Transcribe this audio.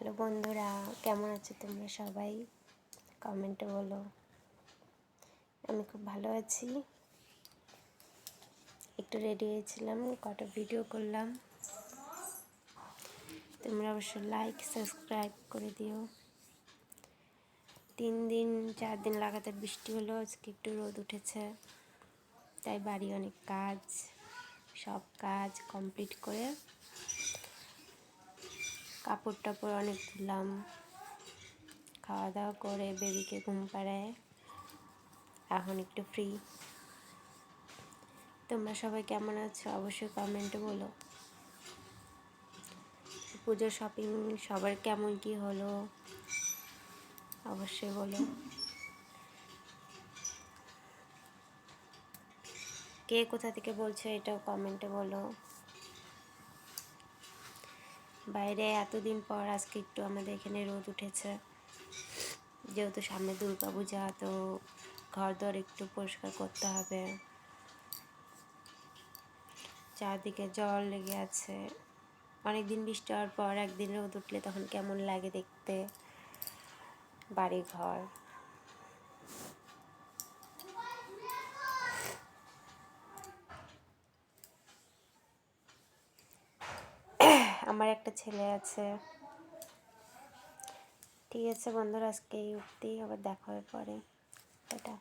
Hello বন্ধুরা, কেমন আছো তোমরা সবাই? কমেন্টে বলো। আমি খুব ভালো আছি। একটু রেডি হয়েছিলাম, কটা ভিডিও করলাম। তোমরা অবশ্য লাইক সাবস্ক্রাইব করে দিও। 4 দিন লাগাতার বৃষ্টি হলো, আজকে একটু রোদ উঠেছে, তাই বাড়ি অনেক কাজ, সব কাজ কমপ্লিট করে কাপড় টাপড় অনেক ধুলাম, খাওয়া দাওয়া করে বেবিকে ঘুম পাড়ায় এখন একটু ফ্রি। তোমরা সবাই কেমন আছো অবশ্যই কমেন্টে বলো। পুজোর শপিং সবার কেমন কি হলো অবশ্যই বলো। কে কোথা থেকে বলছো এটাও কমেন্টে বলো। বাইরে এতদিন পর আজকে একটু আমাদের এখানে রোদ উঠেছে, যেহেতু সামনে দুর্গা পূজা, তো ঘর দর একটু পরিষ্কার করতে হবে। চারদিকে জল লেগে আছে। অনেকদিন বৃষ্টি হওয়ার পর একদিন রোদ উঠলে তখন কেমন লাগে দেখতে বাড়ি ঘর। আমার একটা ছেলে আছে। ঠিক আছে বন্ধুরা, আজকে এই অবধি, আবার দেখা হবে পরে। টাটা।